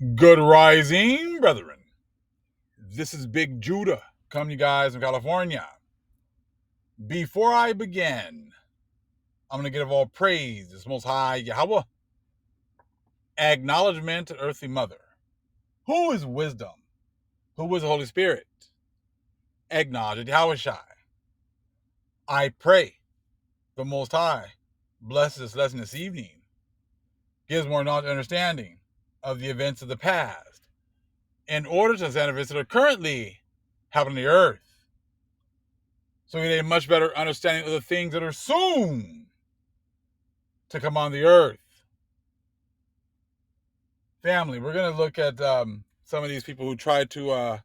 Good rising, brethren. This is Big Judah, coming to you guys from California. Before I begin, I'm going to give all praise to Most High Yahweh, acknowledgement to Earthly Mother. Who is wisdom? Who is the Holy Spirit? Acknowledge Yahweh Shai. I pray the Most High bless this lesson this evening, gives more knowledge and understanding of the events of the past, in order to understand events that are currently happening on the earth, so we get a much better understanding of the things that are soon to come on the earth. Family, we're going to look at some of these people who try to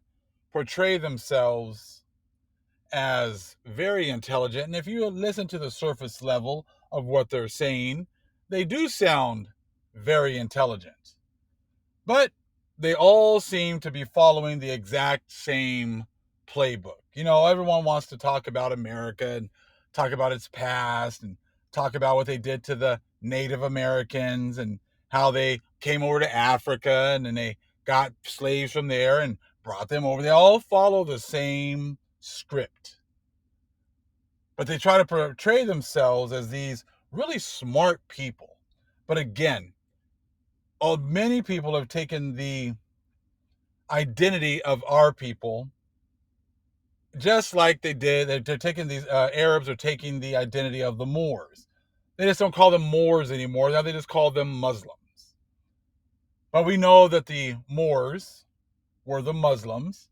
portray themselves as very intelligent. And if you listen to the surface level of what they're saying, they do sound very intelligent. But they all seem to be following the exact same playbook. You know, everyone wants to talk about America and talk about its past and talk about what they did to the Native Americans and how they came over to Africa and then they got slaves from there and brought them over. They all follow the same script. But they try to portray themselves as these really smart people. But again, many people have taken the identity of our people, just like they did. They're taking these Arabs are taking the identity of the Moors. They just don't call them Moors anymore. Now they just call them Muslims. But we know that the Moors were the Muslims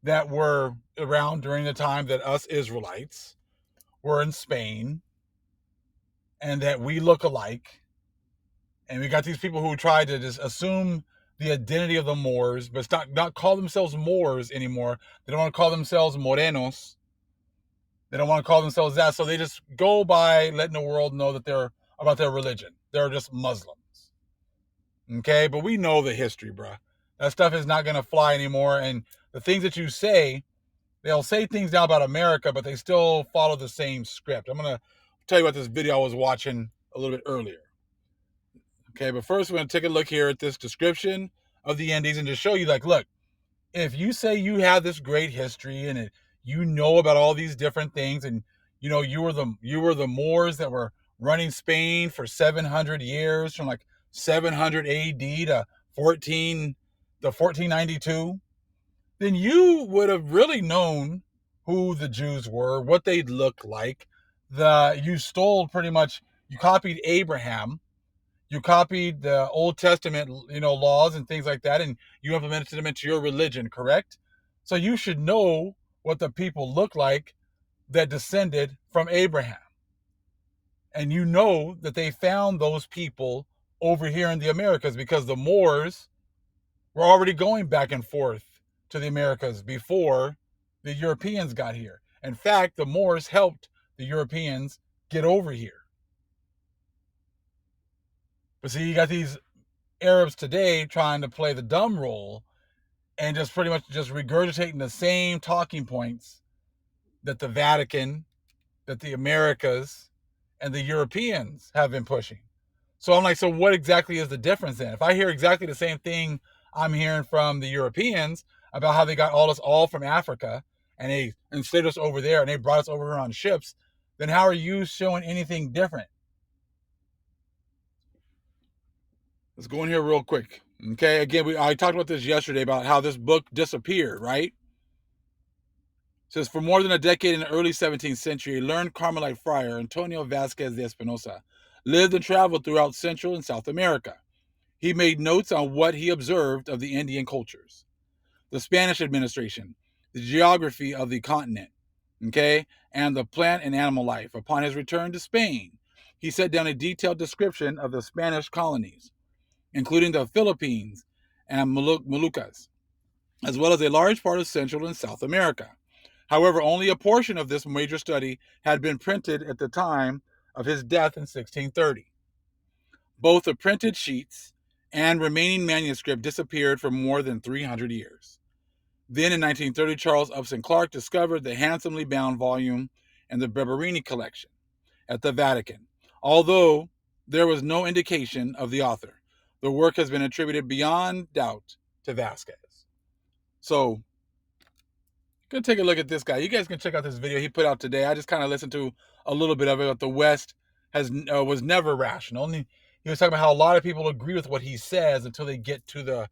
that were around during the time that us Israelites were in Spain, and that we look alike. And we got these people who try to just assume the identity of the Moors, but not call themselves Moors anymore. They don't want to call themselves Morenos. They don't want to call themselves that. So they just go by letting the world know that they're about their religion. They're just Muslims. Okay? But we know the history, bruh. That stuff is not going to fly anymore. And the things that you say, they'll say things now about America, but they still follow the same script. I'm going to tell you about this video I was watching a little bit earlier. Okay, but first we're going to take a look here at this description of the Indies and just show you, like, look, if you say you have this great history and you know about all these different things, and you know you were the Moors that were running Spain for 700 years, from like 700 AD to 1492, then you would have really known who the Jews were, what they'd look like. You stole pretty much, you copied Abraham. You copied the Old Testament, laws and things like that, and you implemented them into your religion, correct? So you should know what the people look like that descended from Abraham. And you know that they found those people over here in the Americas, because the Moors were already going back and forth to the Americas before the Europeans got here. In fact, the Moors helped the Europeans get over here. But see, you got these Arabs today trying to play the dumb role and just pretty much just regurgitating the same talking points that the Vatican, that the Americas, and the Europeans have been pushing. So I'm like, so what exactly is the difference then? If I hear exactly the same thing I'm hearing from the Europeans about how they got all from Africa and they enslaved us over there and they brought us over here on ships, then how are you showing anything different? Let's go in here real quick. Okay, again, I talked about this yesterday about how this book disappeared, right? It says, for more than a decade in the early 17th century, a learned Carmelite friar, Antonio Vasquez de Espinosa, lived and traveled throughout Central and South America. He made notes on what he observed of the Indian cultures, the Spanish administration, the geography of the continent, okay, and the plant and animal life. Upon his return to Spain, he set down a detailed description of the Spanish colonies, including the Philippines and Moluccas, as well as a large part of Central and South America. However, only a portion of this major study had been printed at the time of his death in 1630. Both the printed sheets and remaining manuscript disappeared for more than 300 years. Then in 1930, Charles Upson Clark discovered the handsomely bound volume in the Berberini collection at the Vatican, although there was no indication of the author. The work has been attributed beyond doubt to Vasquez. So, go take a look at this guy. You guys can check out this video he put out today. I just kind of listened to a little bit of it. But the West was never rational. And he was talking about how a lot of people agree with what he says until they get to the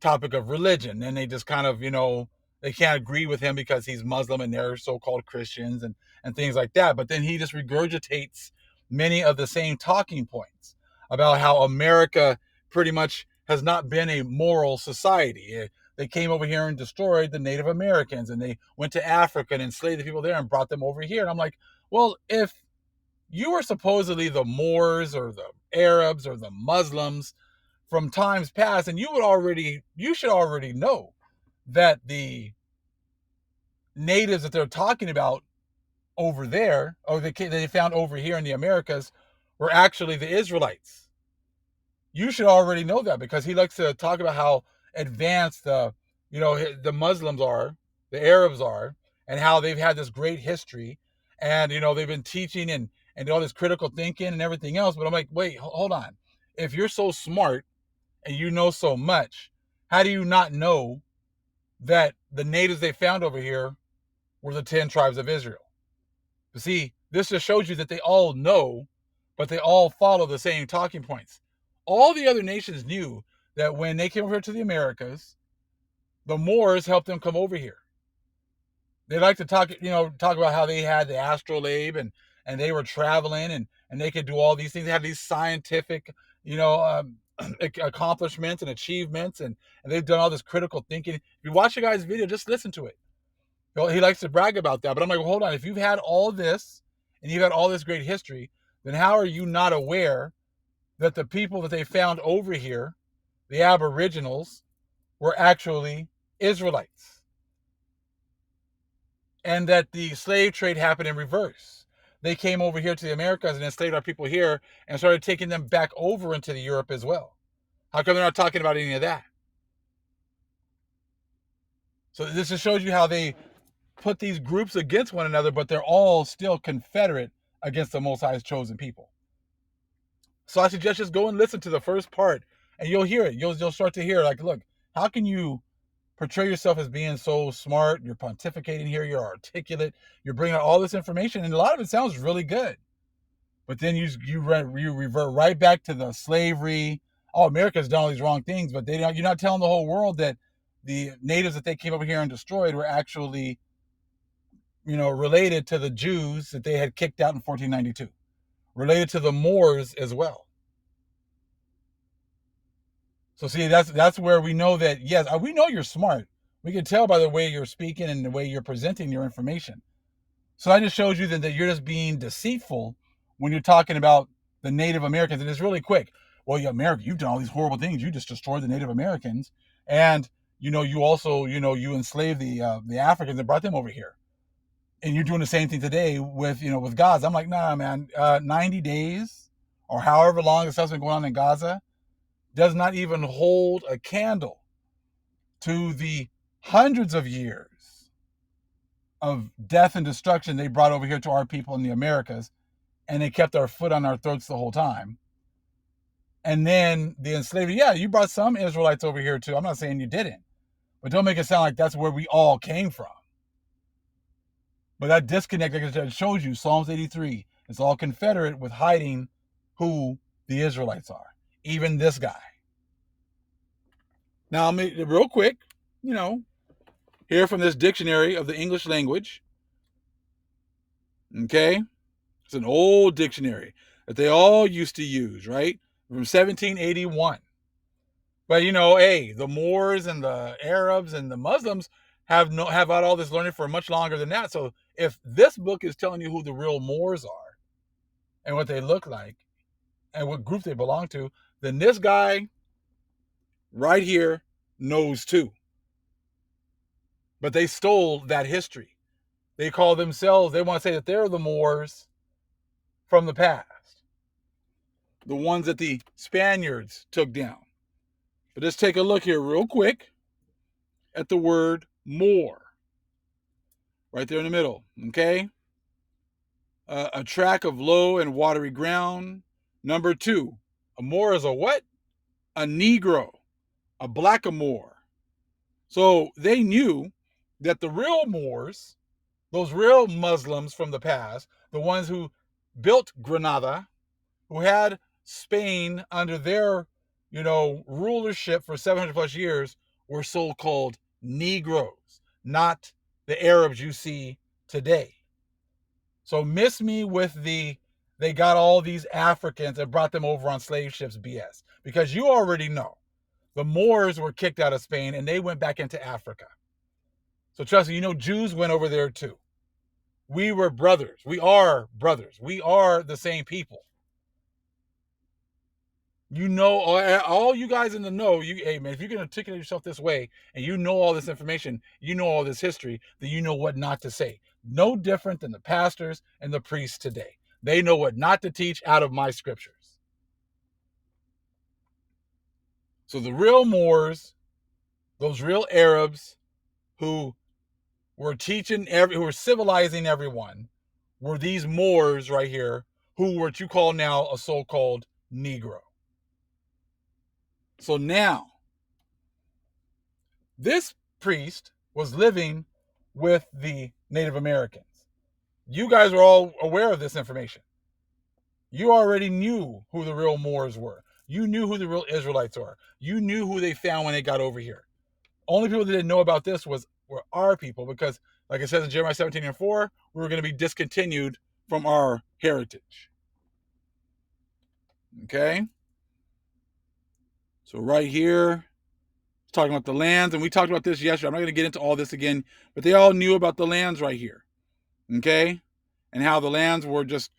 topic of religion, and they just kind of, they can't agree with him because he's Muslim and they're so-called Christians and things like that. But then he just regurgitates many of the same talking points about how America pretty much has not been a moral society. They came over here and destroyed the Native Americans, and they went to Africa and enslaved the people there and brought them over here. And I'm like, well, if you were supposedly the Moors or the Arabs or the Muslims from times past, and you should already know that the natives that they're talking about over there, or they found over here in the Americas, were actually the Israelites. You should already know that, because he likes to talk about how advanced the Muslims are, the Arabs are, and how they've had this great history, and they've been teaching and all this critical thinking and everything else. But I'm like, wait, hold on. If you're so smart and you know so much, how do you not know that the natives they found over here were the 10 tribes of Israel? You see, this just shows you that they all know, but they all follow the same talking points. All the other nations knew that when they came over here to the Americas, the Moors helped them come over here. They like to talk about how they had the astrolabe, and they were traveling, and they could do all these things. They had these scientific, accomplishments and achievements, and they've done all this critical thinking. If you watch the guy's video, just listen to it. He likes to brag about that. But I'm like, well, hold on. If you've had all this and you've had all this great history, then how are you not aware that the people that they found over here, the Aboriginals, were actually Israelites? And that the slave trade happened in reverse. They came over here to the Americas and enslaved our people here and started taking them back over into the Europe as well. How come they're not talking about any of that? So this just shows you how they put these groups against one another, but they're all still confederate against the Most High's chosen people. So I suggest just go and listen to the first part, and you'll hear it. You'll start to hear, like, look, how can you portray yourself as being so smart? You're pontificating here. You're articulate. You're bringing out all this information, and a lot of it sounds really good. But then you revert right back to the slavery. Oh, America's done all these wrong things, but you're not telling the whole world that the natives that they came over here and destroyed were actually, related to the Jews that they had kicked out in 1492, related to the Moors as well. So see, that's where we know that, yes, we know you're smart. We can tell by the way you're speaking and the way you're presenting your information. So I just showed you that you're just being deceitful when you're talking about the Native Americans. And it's really quick. Well, yeah, America, you've done all these horrible things. You just destroyed the Native Americans. And, you also, you enslaved the Africans and brought them over here. And you're doing the same thing today with Gaza. I'm like, nah, man, 90 days or however long this stuff's been going on in Gaza does not even hold a candle to the hundreds of years of death and destruction they brought over here to our people in the Americas, and they kept our foot on our throats the whole time. And then the enslavement, yeah, you brought some Israelites over here too. I'm not saying you didn't, but don't make it sound like that's where we all came from. But that disconnect, like I said, shows you Psalms 83. It's all confederate with hiding who the Israelites are. Even this guy. Now, real quick, here from this dictionary of the English language. Okay? It's an old dictionary that they all used to use, right? From 1781. But hey, the Moors and the Arabs and the Muslims have had all this learning for much longer than that. So if this book is telling you who the real Moors are and what they look like and what group they belong to, then this guy right here knows too. But they stole that history. They call themselves, they want to say that they're the Moors from the past, the ones that the Spaniards took down. But let's take a look here real quick at the word Moor. Right there in the middle, okay? A tract of low and watery ground. Number 2, a moor is a what? a Negro, a blackamoor. So they knew that the real Moors, those real Muslims from the past, the ones who built Granada, who had Spain under their, rulership for 700 plus years, were so-called Negroes, not the Arabs you see today. So miss me with they got all these Africans and brought them over on slave ships BS, because you already know the Moors were kicked out of Spain and they went back into Africa. So trust me, Jews went over there too. We were brothers. We are brothers. We are the same people. All you guys in the know, hey man, if you're going to articulate yourself this way and you know all this information, you know all this history, then you know what not to say. No different than the pastors and the priests today. They know what not to teach out of my scriptures. So the real Moors, those real Arabs who were who were civilizing everyone, were these Moors right here, who what you call now a so-called Negro. So now, this priest was living with the Native Americans. You guys are all aware of this information. You already knew who the real Moors were. You knew who the real Israelites are. You knew who they found when they got over here. Only people that didn't know about this were our people, because, like it says in Jeremiah 17:4, we were going to be discontinued from our heritage. Okay? So right here, talking about the lands, and we talked about this yesterday. I'm not going to get into all this again, but they all knew about the lands right here. Okay? And how the lands were just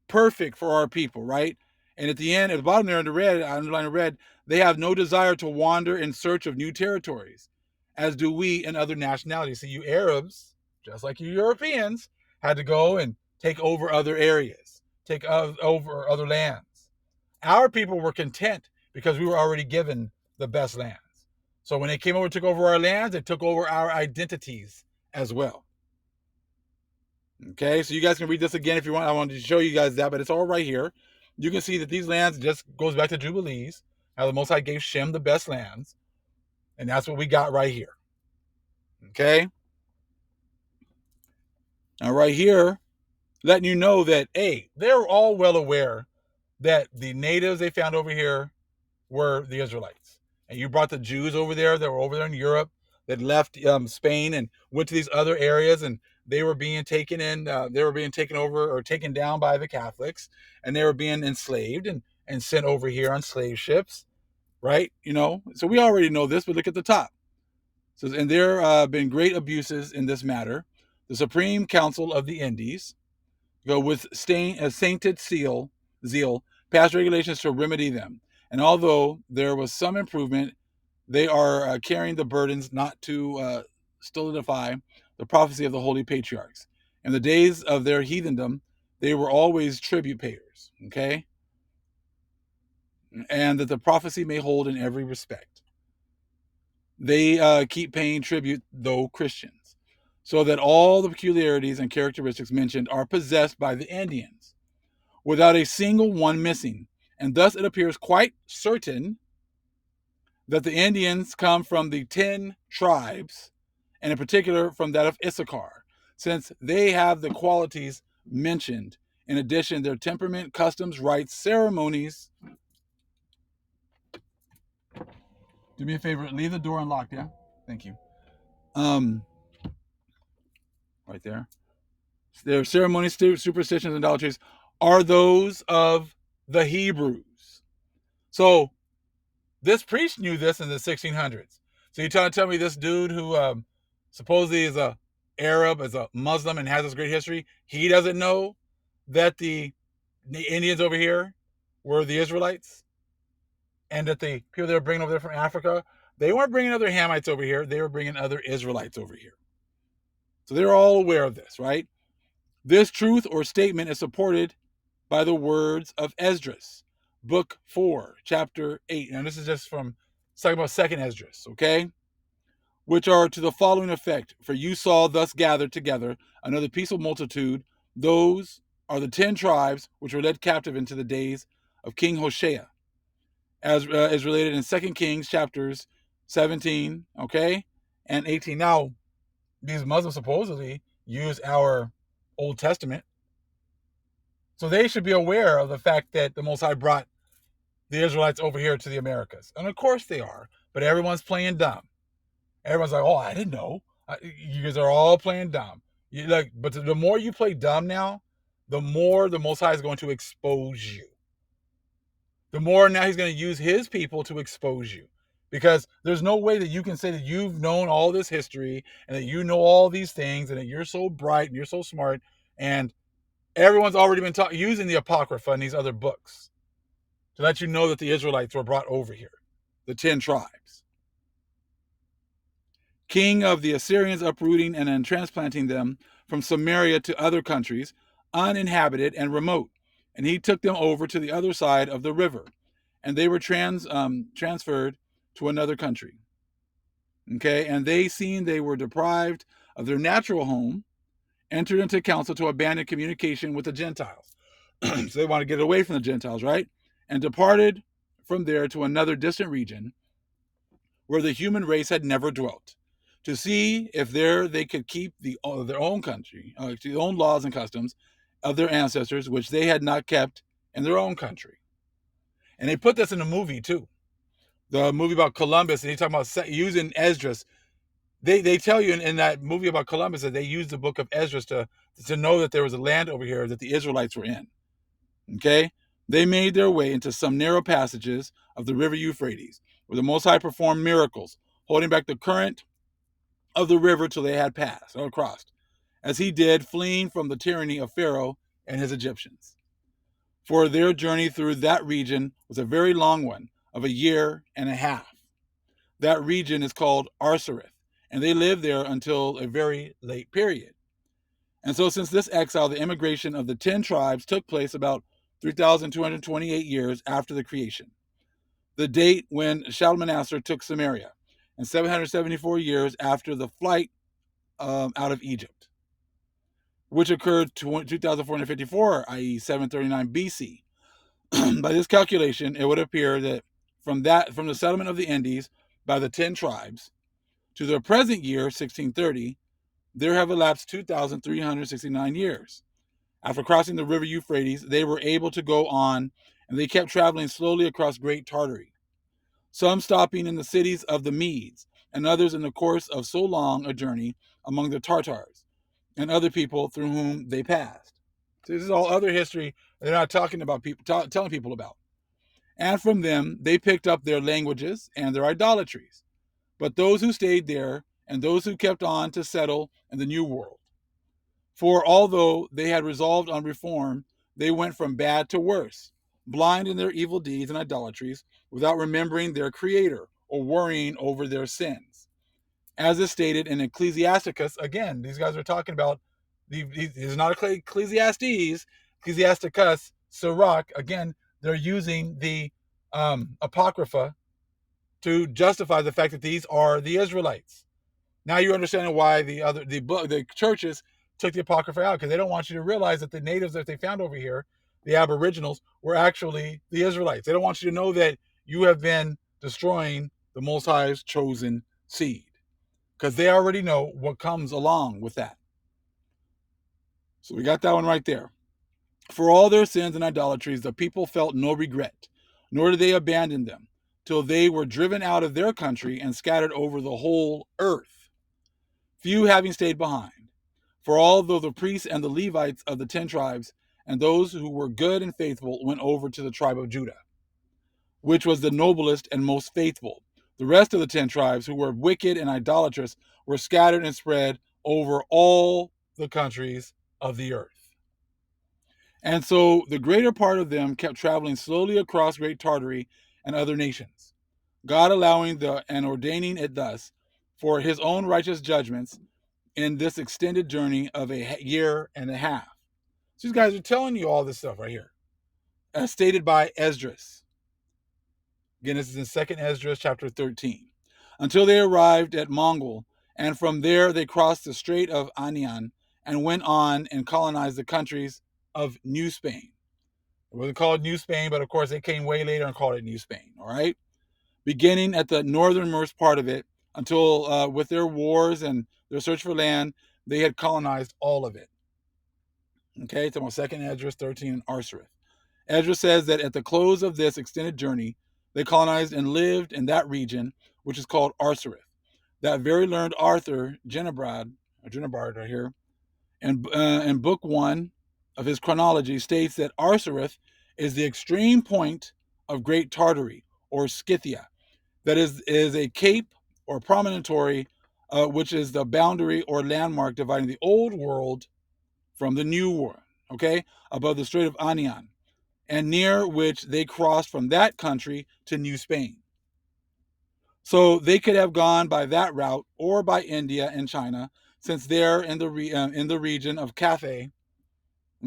perfect for our people, right? And at the bottom there in the red, underlined in red, they have no desire to wander in search of new territories, as do we and other nationalities. So you Arabs, just like you Europeans, had to go and take over other areas, take over other lands. Our people were content because we were already given the best lands. So when they came over and took over our lands, they took over our identities as well. Okay, so you guys can read this again if you want. I wanted to show you guys that, but it's all right here. You can see that these lands just goes back to Jubilees, how the Most High gave Shem the best lands, and that's what we got right here. Okay? Now right here, letting you know that, hey, they're all well aware that the natives they found over here were the Israelites. And you brought the Jews over there that were over there in Europe that left Spain and went to these other areas, and they were being taken in, they were being taken over or taken down by the Catholics, and they were being enslaved and sent over here on slave ships, right? So we already know this, but look at the top. So, and there have been great abuses in this matter. The Supreme Council of the Indies, with sainted zeal, passed regulations to remedy them. And although there was some improvement, they are carrying the burdens not to solidify the prophecy of the holy patriarchs. In the days of their heathendom, they were always tribute payers, okay? And that the prophecy may hold in every respect. They keep paying tribute, though Christians, so that all the peculiarities and characteristics mentioned are possessed by the Indians, without a single one missing. And thus it appears quite certain that the Indians come from the 10 tribes, and in particular from that of Issachar, since they have the qualities mentioned. In addition, their temperament, customs, rites, ceremonies. Do me a favor, leave the door unlocked, yeah? Thank you. Right there. Their ceremonies, superstitions, and idolatries are those of the Hebrews. So this priest knew this in the 1600s. So you're trying to tell me this dude who supposedly is a Arab, is a Muslim, and has this great history, he doesn't know that the Indians over here were the Israelites, and that the people they were bringing over there from Africa, they weren't bringing other Hamites over here, they were bringing other Israelites over here. So they're all aware of this, right? This truth or statement is supported by the words of Esdras, book 4, chapter 8. Now, this is just from, talking about second Esdras, okay? Which are to the following effect: for you saw thus gathered together another peaceful multitude. Those are the 10 tribes which were led captive into the days of King Hoshea. as is related in 2 Kings chapters 17, okay, and 18. Now, these Muslims supposedly use our Old Testament, so they should be aware of the fact that the Most High brought the Israelites over here to the Americas. And of course they are, but everyone's playing dumb. Everyone's like, oh, I didn't know. You guys are all playing dumb. But the more you play dumb now, the more the Most High is going to expose you. The more now he's going to use his people to expose you. Because there's no way that you can say that you've known all this history and that you know all these things and that you're so bright and you're so smart, and everyone's already been using the Apocrypha and these other books to let you know that the Israelites were brought over here, the 10 tribes. King of the Assyrians, uprooting and then transplanting them from Samaria to other countries, uninhabited and remote. And he took them over to the other side of the river, and they were transferred to another country. Okay, and they, seeing they were deprived of their natural home, entered into council to abandon communication with the Gentiles. So they want to get away from the Gentiles, right? And departed from there to another distant region where the human race had never dwelt, to see if there they could keep their own country, their own laws and customs of their ancestors, which they had not kept in their own country. And they put this in a movie too, the movie about Columbus, and he talking about using Esdras. They tell you in that movie about Columbus that they used the book of Esdras to know that there was a land over here that the Israelites were in. Okay, they made their way into some narrow passages of the river Euphrates, where the Most High performed miracles, holding back the current of the river till they had passed or crossed, as he did, fleeing from the tyranny of Pharaoh and his Egyptians. For their journey through that region was a very long one, of a year and a half. That region is called Arsareth, and they lived there until a very late period. And so since this exile, the immigration of the 10 tribes took place about 3,228 years after the creation, the date when Shalmaneser took Samaria, and 774 years after the flight out of Egypt, which occurred 2,454, i.e. 739 BC. By this calculation, it would appear that from the settlement of the Indies by the 10 tribes to the present year, 1630, there have elapsed 2,369 years. After crossing the river Euphrates, they were able to go on, and they kept traveling slowly across Great Tartary, some stopping in the cities of the Medes, and others in the course of so long a journey among the Tartars and other people through whom they passed. So this is all other history they're not talking about, telling people about. And from them they picked up their languages and their idolatries. But those who stayed there and those who kept on to settle in the New World. For although they had resolved on reform, they went from bad to worse, blind in their evil deeds and idolatries, without remembering their Creator or worrying over their sins. As is stated in Ecclesiasticus, again, these guys are talking about, it's not Ecclesiastes, Ecclesiasticus, Sirach, again, they're using the Apocrypha to justify the fact that these are the Israelites. Now you understand why the churches took the Apocrypha out, because they don't want you to realize that the natives that they found over here, the Aboriginals, were actually the Israelites. They don't want you to know that you have been destroying the Most High's chosen seed, because they already know what comes along with that. So we got that one right there. For all their sins and idolatries, the people felt no regret, nor did they abandon them, till they were driven out of their country and scattered over the whole earth, few having stayed behind. For although the priests and the Levites of the 10 tribes, and those who were good and faithful, went over to the tribe of Judah, which was the noblest and most faithful, the rest of the 10 tribes, who were wicked and idolatrous, were scattered and spread over all the countries of the earth. And so the greater part of them kept traveling slowly across Great Tartary and other nations, God allowing and ordaining it thus for his own righteous judgments in this extended journey of a year and a half. So these guys are telling you all this stuff right here, as stated by Esdras. Again, this is in 2nd Esdras chapter 13. Until they arrived at Mongol, and from there they crossed the Strait of Anian and went on and colonized the countries of New Spain. It wasn't called New Spain, but of course they came way later and called it New Spain. All right, beginning at the northernmost part of it until with their wars and their search for land, they had colonized all of it. Okay, it's about Second Esdras 13 and Arsareth. Esdras says that at the close of this extended journey, they colonized and lived in that region, which is called Arsareth. That very learned Arthur Genebard right here, and in book 1 of his chronology states that Arsareth is the extreme point of Great Tartary, or Scythia. That is a cape or promontory, which is the boundary or landmark dividing the old world from the new world, okay, above the Strait of Anian, and near which they crossed from that country to New Spain. So they could have gone by that route or by India and China, since they're in the region of Cathay.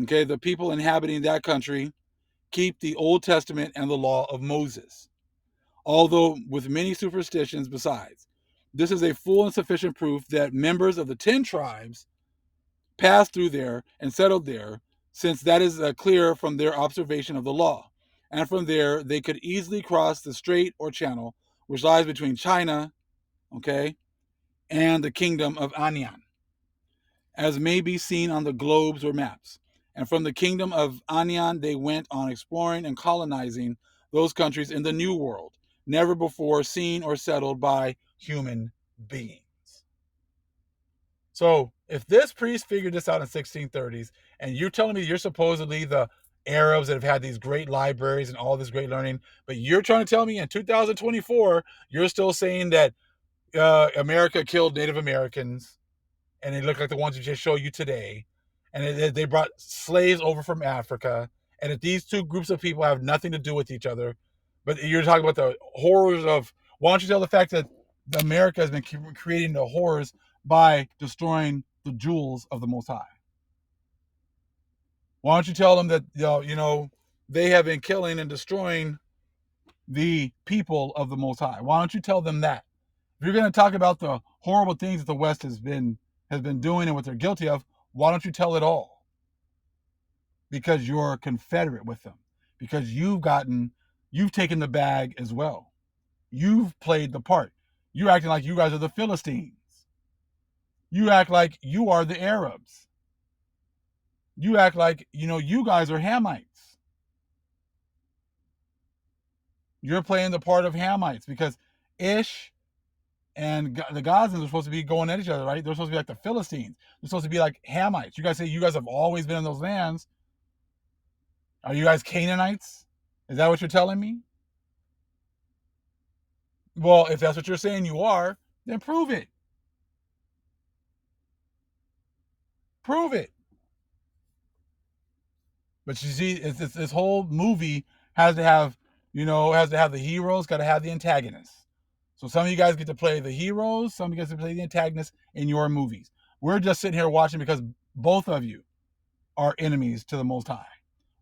Okay, the people inhabiting that country keep the Old Testament and the law of Moses, although with many superstitions besides. This is a full and sufficient proof that members of the 10 tribes passed through there and settled there, since that is clear from their observation of the law. And from there, they could easily cross the strait or channel, which lies between China, okay, and the kingdom of Anian, as may be seen on the globes or maps. And from the kingdom of Anian, they went on exploring and colonizing those countries in the New World, never before seen or settled by human beings. So if this priest figured this out in 1630s, and you're telling me you're supposedly the Arabs that have had these great libraries and all this great learning, but you're trying to tell me in 2024 you're still saying that America killed Native Americans, and they look like the ones we just showed you today, and they brought slaves over from Africa, and that these two groups of people have nothing to do with each other, but you're talking about the horrors of, why don't you tell the fact that America has been creating the horrors by destroying the jewels of the Most High? Why don't you tell them that they have been killing and destroying the people of the Most High? Why don't you tell them that? If you're going to talk about the horrible things that the West has been doing and what they're guilty of, why don't you tell it all? Because you're confederate with them. Because you've taken the bag as well. You've played the part. You're acting like you guys are the Philistines. You act like you are the Arabs. You act like, you guys are Hamites. You're playing the part of Hamites because Ish and the Gazans are supposed to be going at each other, right? They're supposed to be like the Philistines. They're supposed to be like Hamites. You guys say you guys have always been in those lands. Are you guys Canaanites? Is that what you're telling me? Well, if that's what you're saying you are, then prove it. Prove it. But you see, it's this whole movie has to have, the heroes, got to have the antagonists. So some of you guys get to play the heroes, some of you guys get to play the antagonists in your movies. We're just sitting here watching because both of you are enemies to the Most High.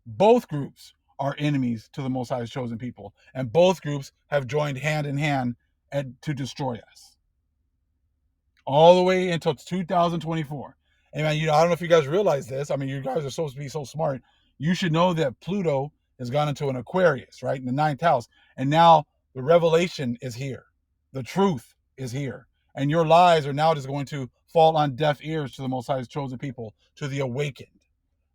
Both groups are enemies to the Most High's chosen people, and both groups have joined hand in hand to destroy us. All the way until 2024. And man, I don't know if you guys realize this. I mean, you guys are supposed to be so smart. You should know that Pluto has gone into an Aquarius, right, in the 9th house. And now the revelation is here. The truth is here. And your lies are now just going to fall on deaf ears to the Most High's chosen people, to the awakened.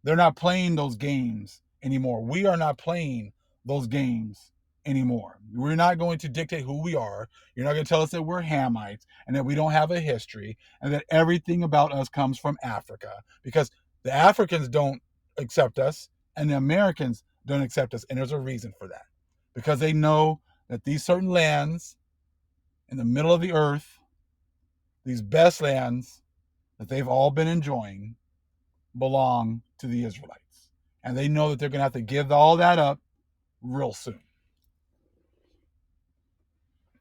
They're not playing those games anymore. We are not playing those games anymore. We're not going to dictate who we are. You're not going to tell us that we're Hamites and that we don't have a history and that everything about us comes from Africa, because the Africans don't accept us and the Americans don't accept us. And there's a reason for that, because they know that these certain lands in the middle of the earth, these best lands that they've all been enjoying, belong to the Israelites. And they know that they're going to have to give all that up real soon.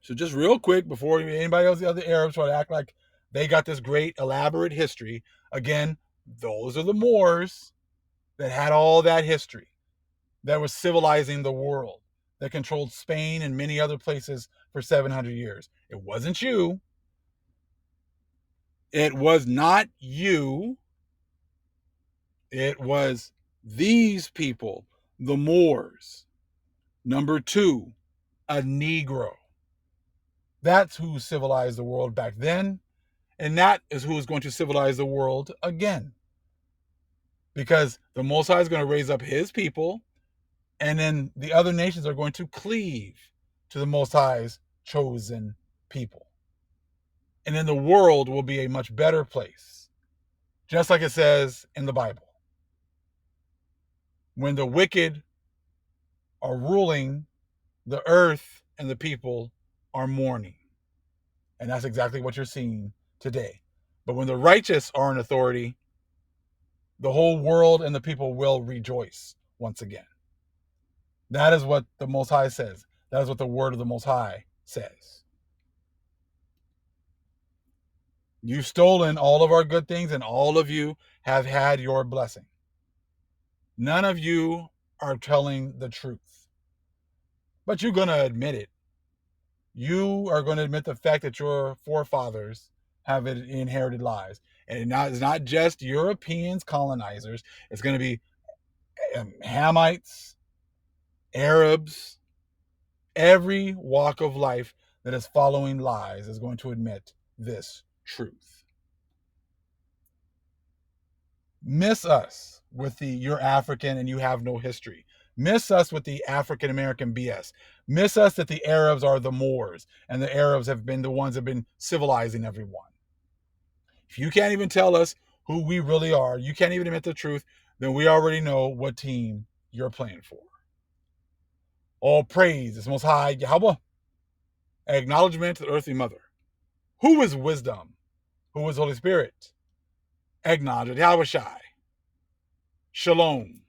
So just real quick, before anybody else, the other Arabs try to act like they got this great elaborate history, again, those are the Moors that had all that history, that was civilizing the world, that controlled Spain and many other places for 700 years. It wasn't you. It was not you. It was these people the Moors. Number 2, a Negro. That's who civilized the world back then, and that is who is going to civilize the world again. Because the Most High is going to raise up his people, and then the other nations are going to cleave to the Most High's chosen people. And then the world will be a much better place, just like it says in the Bible. When the wicked are ruling, the earth and the people are mourning. And that's exactly what you're seeing today. But when the righteous are in authority, the whole world and the people will rejoice once again. That is what the Most High says. That is what the word of the Most High says. You've stolen all of our good things, and all of you have had your blessing. None of you are telling the truth. But you're going to admit it. You are going to admit the fact that your forefathers have inherited lies. And it's not just Europeans, colonizers. It's going to be Hamites, Arabs. Every walk of life that is following lies is going to admit this truth. Miss us with the "you're African and you have no history." Miss us with the African American BS. Miss us that the Arabs are the Moors and the Arabs have been the ones that have been civilizing everyone. If you can't even tell us who we really are, you can't even admit the truth, then we already know what team you're playing for. All praise is Most High Yahweh. Acknowledgement to the earthly mother. Who is wisdom? Who is Holy Spirit? Acknowledge Yahweh Shai. Shalom.